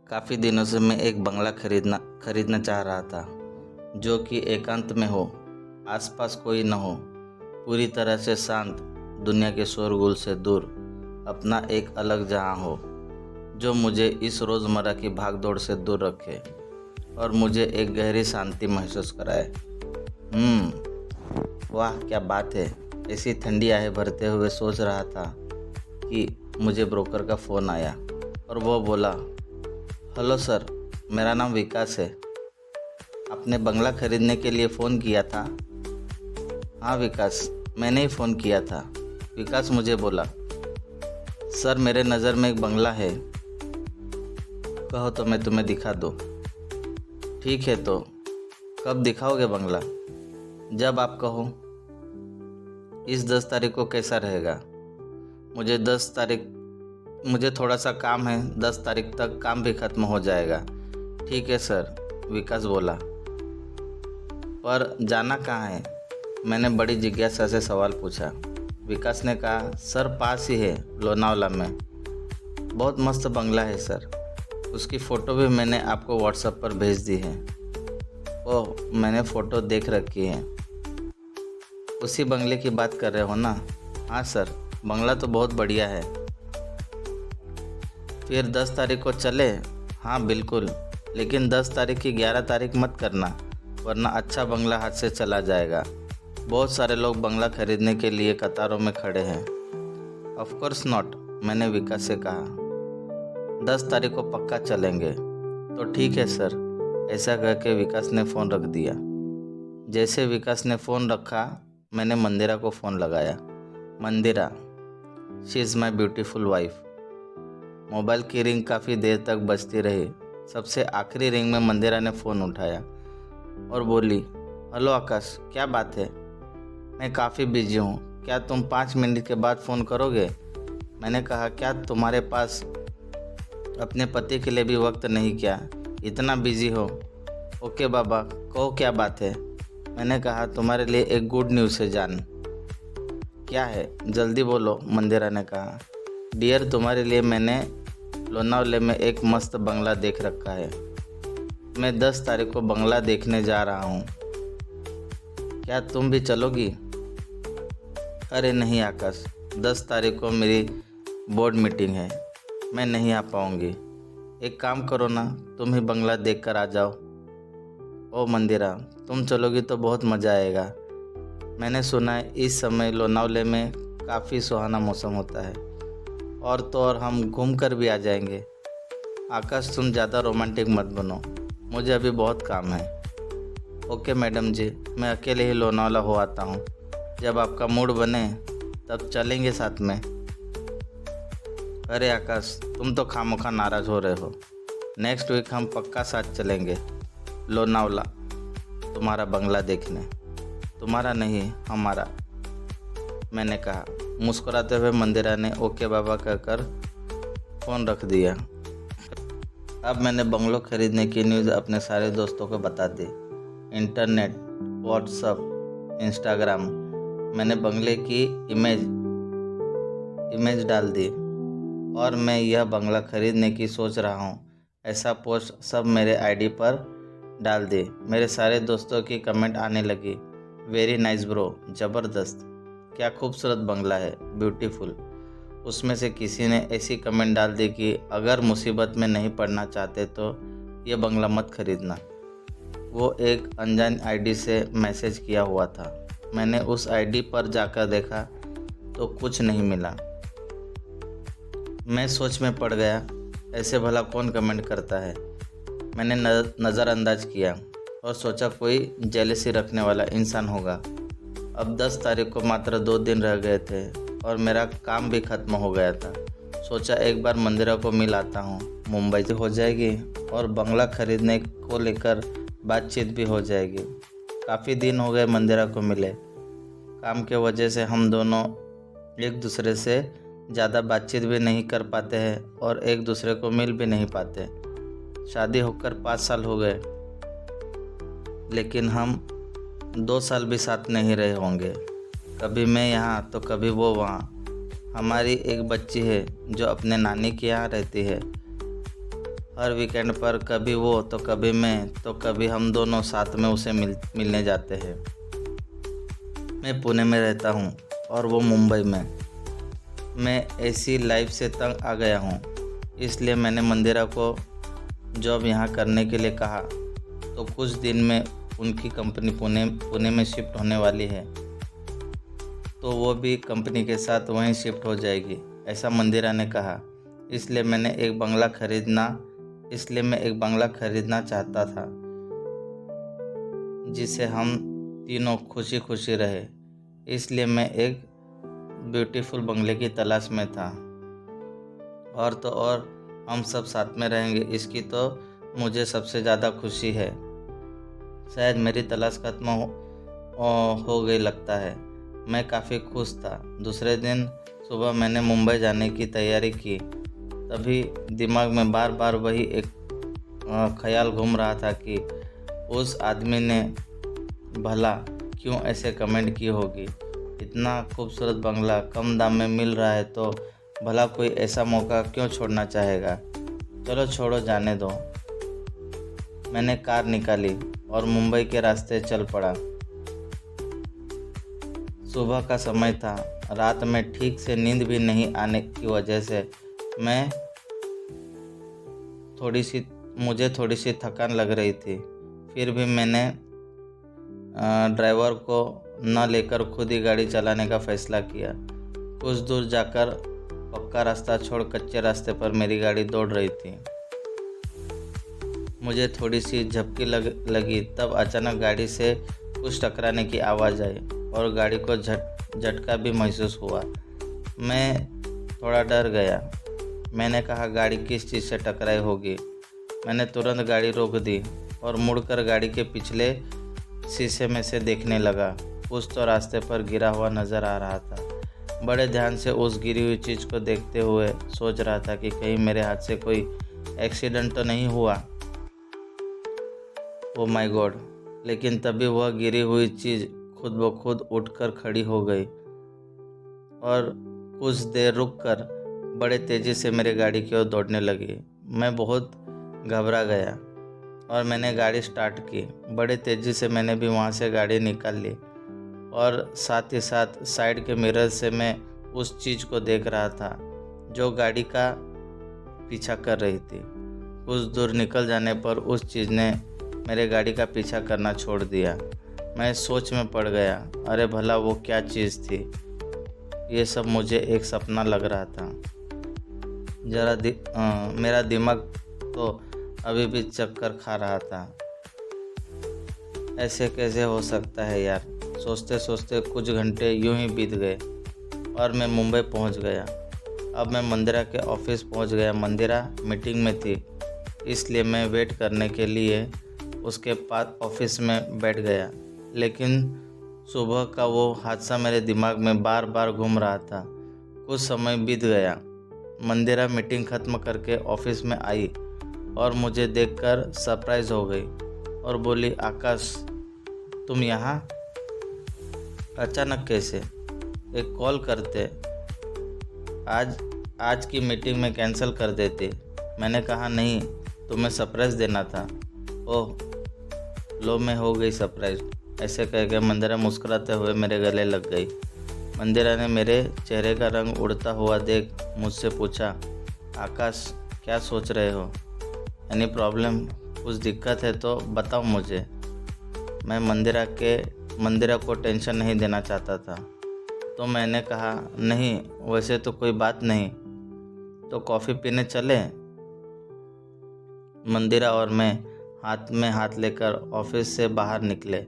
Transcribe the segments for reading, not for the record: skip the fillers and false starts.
काफ़ी दिनों से मैं एक बंगला खरीदना चाह रहा था, जो कि एकांत में हो, आसपास कोई न हो, पूरी तरह से शांत, दुनिया के शोरगुल से दूर, अपना एक अलग जहां हो, जो मुझे इस रोज़मर्रा की भागदौड़ से दूर रखे और मुझे एक गहरी शांति महसूस कराए। वाह क्या बात है। ऐसी ठंडी आहें भरते हुए सोच रहा था कि मुझे ब्रोकर का फ़ोन आया और वो बोला, हेलो सर, मेरा नाम विकास है। आपने बंगला खरीदने के लिए फ़ोन किया था? हाँ विकास, मैंने ही फ़ोन किया था। विकास मुझे बोला, सर मेरे नज़र में एक बंगला है, कहो तो मैं तुम्हें दिखा दूँ। ठीक है, तो कब दिखाओगे बंगला? जब आप कहो। इस 10 तारीख को कैसा रहेगा? मुझे थोड़ा सा काम है, 10 तारीख तक काम भी ख़त्म हो जाएगा। ठीक है सर, विकास बोला। पर जाना कहाँ है? मैंने बड़ी जिज्ञासा से सवाल पूछा। विकास ने कहा, सर पास ही है, लोनावला में। बहुत मस्त बंगला है सर, उसकी फ़ोटो भी मैंने आपको व्हाट्सएप पर भेज दी है। ओह, मैंने फ़ोटो देख रखी है। उसी बंगले की बात कर रहे हो ना? हाँ सर, बंगला तो बहुत बढ़िया है। फिर 10 तारीख को चले? हाँ बिल्कुल, लेकिन 10 तारीख की 11 तारीख मत करना, वरना अच्छा बंगला हाथ से चला जाएगा। बहुत सारे लोग बंगला खरीदने के लिए कतारों में खड़े हैं। ऑफ कोर्स नॉट, मैंने विकास से कहा। 10 तारीख को पक्का चलेंगे। तो ठीक है सर, ऐसा कह के विकास ने फ़ोन रख दिया। जैसे विकास ने फ़ोन रखा, मैंने मंदिरा को फ़ोन लगाया। Mandira, she is my beautiful wife. Mobile की रिंग काफ़ी देर तक बजती रही। सबसे आखिरी रिंग में मंदिरा ने फ़ोन उठाया और बोली, हेलो आकाश, क्या बात है? मैं काफ़ी बिजी हूँ, क्या तुम 5 मिनट के बाद फ़ोन करोगे? मैंने कहा, क्या तुम्हारे पास अपने पति के लिए भी वक्त नहीं क्या? इतना बिजी हो? ओके बाबा, कहो क्या बात है? मैंने कहा, तुम्हारे लिए एक गुड न्यूज़ है जान। क्या है? जल्दी बोलो, मंदिरा ने कहा। डियर, तुम्हारे लिए मैंने लोनावले में एक मस्त बंगला देख रखा है। मैं 10 तारीख को बंगला देखने जा रहा हूँ। क्या तुम भी चलोगी? अरे नहीं आकाश, 10 तारीख को मेरी बोर्ड मीटिंग है, मैं नहीं आ पाऊँगी। एक काम करो ना, तुम ही बंगला देख कर आ जाओ। ओ मंदिरा, तुम चलोगी तो बहुत मज़ा आएगा। मैंने सुना है इस समय लोनावले में काफ़ी सुहाना मौसम होता है, और तो और हम घूम कर भी आ जाएंगे। आकाश, तुम ज़्यादा रोमांटिक मत बनो, मुझे अभी बहुत काम है। ओके मैडम जी, मैं अकेले ही लोनावला हो आता हूँ। जब आपका मूड बने तब चलेंगे साथ में। अरे आकाश, तुम तो खामोखा नाराज़ हो रहे हो। नेक्स्ट वीक हम पक्का साथ चलेंगे लोनावला, तुम्हारा बंगला देखने। तुम्हारा नहीं, हमारा, मैंने कहा। मुस्कुराते हुए मंदिरा ने ओके बाबा कहकर फ़ोन रख दिया। अब मैंने बंगलो खरीदने की न्यूज़ अपने सारे दोस्तों को बता दी। इंटरनेट, व्हाट्सएप, इंस्टाग्राम, मैंने बंगले की इमेज डाल दी और मैं यह बंगला खरीदने की सोच रहा हूँ, ऐसा पोस्ट सब मेरे आईडी पर डाल दी। मेरे सारे दोस्तों की कमेंट आने लगी, वेरी नाइस ब्रो, ज़बरदस्त, क्या खूबसूरत बंगला है, ब्यूटीफुल। उसमें से किसी ने ऐसी कमेंट डाल दी कि अगर मुसीबत में नहीं पड़ना चाहते तो ये बंगला मत खरीदना। वो एक अनजान आईडी से मैसेज किया हुआ था। मैंने उस आईडी पर जाकर देखा तो कुछ नहीं मिला। मैं सोच में पड़ गया, ऐसे भला कौन कमेंट करता है। मैंने नज़रअंदाज किया और सोचा कोई जेलसी रखने वाला इंसान होगा। अब 10 तारीख को मात्र 2 दिन रह गए थे और मेरा काम भी ख़त्म हो गया था। सोचा एक बार मंदिरा को मिल आता हूँ, मुंबई से हो जाएगी और बंगला खरीदने को लेकर बातचीत भी हो जाएगी। काफ़ी दिन हो गए मंदिरा को मिले। काम के वजह से हम दोनों एक दूसरे से ज़्यादा बातचीत भी नहीं कर पाते हैं और एक दूसरे को मिल भी नहीं पाते। शादी होकर 5 साल हो गए, लेकिन हम 2 साल भी साथ नहीं रहे होंगे। कभी मैं यहाँ तो कभी वो वहाँ। हमारी एक बच्ची है जो अपने नानी के यहाँ रहती है। हर वीकेंड पर कभी वो तो कभी मैं तो कभी हम दोनों साथ में उसे मिलने जाते हैं। मैं पुणे में रहता हूँ और वो मुंबई में। मैं ऐसी लाइफ से तंग आ गया हूँ, इसलिए मैंने मंदिरा को जॉब यहाँ करने के लिए कहा। तो कुछ दिन में उनकी कंपनी पुणे में शिफ्ट होने वाली है, तो वो भी कंपनी के साथ वहीं शिफ्ट हो जाएगी, ऐसा मंदिरा ने कहा। इसलिए मैं एक बंगला खरीदना चाहता था, जिसे हम तीनों खुशी खुशी रहे। इसलिए मैं एक ब्यूटीफुल बंगले की तलाश में था। और तो और हम सब साथ में रहेंगे, इसकी तो मुझे सबसे ज़्यादा खुशी है। शायद मेरी तलाश खत्म हो गई लगता है। मैं काफ़ी खुश था। दूसरे दिन सुबह मैंने मुंबई जाने की तैयारी की। तभी दिमाग में बार बार वही एक ख्याल घूम रहा था कि उस आदमी ने भला क्यों ऐसे कमेंट की होगी। इतना खूबसूरत बंगला कम दाम में मिल रहा है तो भला कोई ऐसा मौका क्यों छोड़ना चाहेगा। चलो छोड़ो, जाने दो। मैंने कार निकाली और मुंबई के रास्ते चल पड़ा। सुबह का समय था। रात में ठीक से नींद भी नहीं आने की वजह से मुझे थोड़ी सी थकान लग रही थी। फिर भी मैंने ड्राइवर को न लेकर खुद ही गाड़ी चलाने का फैसला किया। कुछ दूर जाकर पक्का रास्ता छोड़ कच्चे रास्ते पर मेरी गाड़ी दौड़ रही थी। मुझे थोड़ी सी झपकी लगी। तब अचानक गाड़ी से कुछ टकराने की आवाज़ आई और गाड़ी को झटका भी महसूस हुआ। मैं थोड़ा डर गया। मैंने कहा, गाड़ी किस चीज़ से टकराई होगी। मैंने तुरंत गाड़ी रोक दी और मुड़कर गाड़ी के पिछले शीशे में से देखने लगा। कुछ तो रास्ते पर गिरा हुआ नज़र आ रहा था। बड़े ध्यान से उस गिरी हुई चीज़ को देखते हुए सोच रहा था कि कहीं मेरे हाथ से कोई एक्सीडेंट तो नहीं हुआ। Oh my God. लेकिन तभी वह गिरी हुई चीज़ खुद ब खुद उठकर खड़ी हो गई और कुछ देर रुककर बड़े तेज़ी से मेरे गाड़ी की ओर दौड़ने लगी। मैं बहुत घबरा गया और मैंने गाड़ी स्टार्ट की। बड़े तेज़ी से मैंने भी वहाँ से गाड़ी निकाल ली और साथ ही साथ साइड के मिरर से मैं उस चीज़ को देख रहा था जो गाड़ी का पीछा कर रही थी। कुछ दूर निकल जाने पर उस चीज़ ने मेरे गाड़ी का पीछा करना छोड़ दिया। मैं सोच में पड़ गया, अरे भला वो क्या चीज़ थी। ये सब मुझे एक सपना लग रहा था। मेरा दिमाग तो अभी भी चक्कर खा रहा था। ऐसे कैसे हो सकता है यार। सोचते सोचते कुछ घंटे यूं ही बीत गए और मैं मुंबई पहुंच गया। अब मैं मंदिरा के ऑफिस पहुंच गया। मंदिरा मीटिंग में थी, इसलिए मैं वेट करने के लिए उसके पास ऑफिस में बैठ गया। लेकिन सुबह का वो हादसा मेरे दिमाग में बार बार घूम रहा था। कुछ समय बीत गया। मंदिरा मीटिंग ख़त्म करके ऑफिस में आई और मुझे देखकर सरप्राइज हो गई और बोली, आकाश तुम यहाँ अचानक कैसे? एक कॉल करते, आज की मीटिंग में कैंसिल कर देते। मैंने कहा, नहीं, तुम्हें सरप्राइज़ देना था। ओह लो, मैं हो गई सरप्राइज। ऐसे कह के मंदिरा मुस्कुराते हुए मेरे गले लग गई। मंदिरा ने मेरे चेहरे का रंग उड़ता हुआ देख मुझसे पूछा, आकाश क्या सोच रहे हो? Any problem? कुछ दिक्कत है तो बताओ मुझे। मैं मंदिरा को टेंशन नहीं देना चाहता था, तो मैंने कहा, नहीं वैसे तो कोई बात नहीं, तो कॉफ़ी पीने चले? मंदिरा और मैं हाथ में हाथ लेकर ऑफिस से बाहर निकले।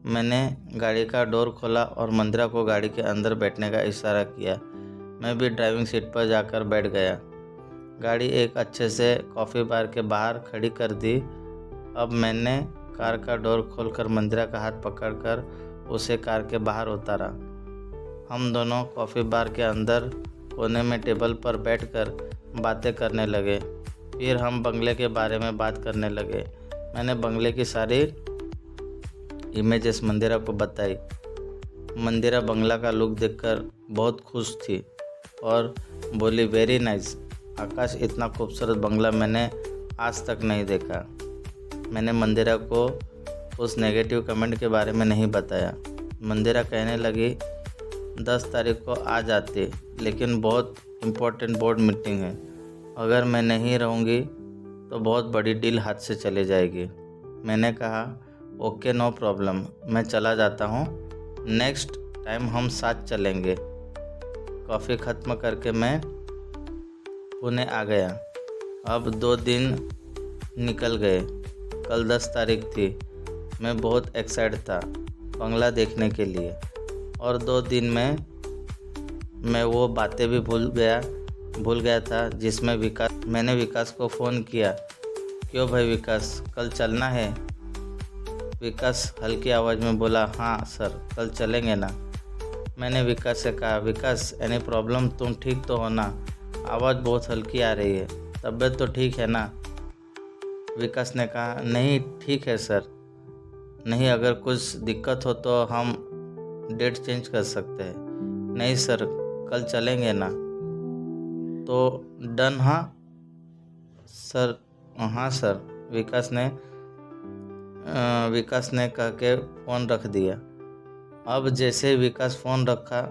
मैंने गाड़ी का डोर खोला और मंदिरा को गाड़ी के अंदर बैठने का इशारा किया। मैं भी ड्राइविंग सीट पर जाकर बैठ गया। गाड़ी एक अच्छे से कॉफ़ी बार के बाहर खड़ी कर दी। अब मैंने कार का डोर खोलकर मंदिरा का हाथ पकड़कर उसे कार के बाहर उतारा। हम दोनों कॉफ़ी बार के अंदर कोने में टेबल पर बैठकर बातें करने लगे। फिर हम बंगले के बारे में बात करने लगे। मैंने बंगले की सारी इमेजेस मंदिरा को बताई। मंदिरा बंगला का लुक देखकर बहुत खुश थी और बोली, वेरी नाइस आकाश, इतना खूबसूरत बंगला मैंने आज तक नहीं देखा। मैंने मंदिरा को उस नेगेटिव कमेंट के बारे में नहीं बताया। मंदिरा कहने लगी 10 तारीख को आ जाती, लेकिन बहुत इम्पोर्टेंट बोर्ड मीटिंग है। अगर मैं नहीं रहूँगी तो बहुत बड़ी डील हाथ से चली जाएगी। मैंने कहा ओके नो प्रॉब्लम, मैं चला जाता हूँ, नेक्स्ट टाइम हम साथ चलेंगे। कॉफ़ी ख़त्म करके मैं पुणे आ गया। अब 2 दिन निकल गए। कल 10 तारीख थी। मैं बहुत एक्साइटेड था बंगला देखने के लिए, और 2 दिन में मैं वो बातें भी भूल गया था जिसमें मैंने विकास को फ़ोन किया। क्यों भाई विकास, कल चलना है? विकास हल्की आवाज़ में बोला, हाँ सर, कल चलेंगे ना। मैंने विकास से कहा, विकास एनी प्रॉब्लम, तुम ठीक तो हो ना? आवाज़ बहुत हल्की आ रही है, तबीयत तो ठीक है ना? विकास ने कहा, नहीं ठीक है सर। नहीं, अगर कुछ दिक्कत हो तो हम डेट चेंज कर सकते हैं। नहीं सर, कल चलेंगे ना? तो डन? हाँ सर। हाँ सर, विकास ने कह के फ़ोन रख दिया। अब जैसे विकास फ़ोन रखा,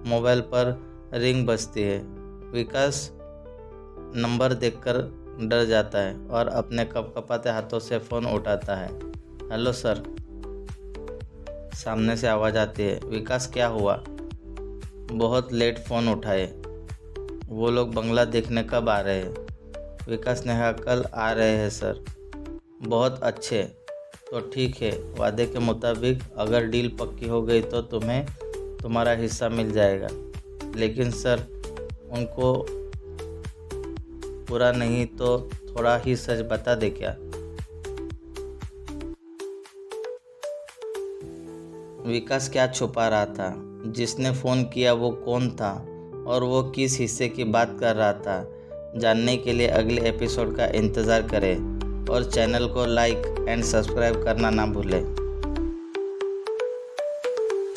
मोबाइल पर रिंग बजती है। विकास नंबर देखकर डर जाता है और अपने कपकपाते हाथों से फ़ोन उठाता है। हेलो सर, सामने से आवाज़ आती है। विकास क्या हुआ? बहुत लेट फ़ोन उठाए। वो लोग बंगला देखने कब आ रहे हैं? विकास ने कहा, कल आ रहे हैं सर। बहुत अच्छे, तो ठीक है, वादे के मुताबिक अगर डील पक्की हो गई तो तुम्हें तुम्हारा हिस्सा मिल जाएगा। लेकिन सर, उनको पूरा नहीं तो थोड़ा ही सच बता दे क्या? विकास क्या छुपा रहा था? जिसने फ़ोन किया वो कौन था और वो किस हिस्से की बात कर रहा था? जानने के लिए अगले एपिसोड का इंतज़ार करें और चैनल को लाइक एंड सब्सक्राइब करना ना भूलें।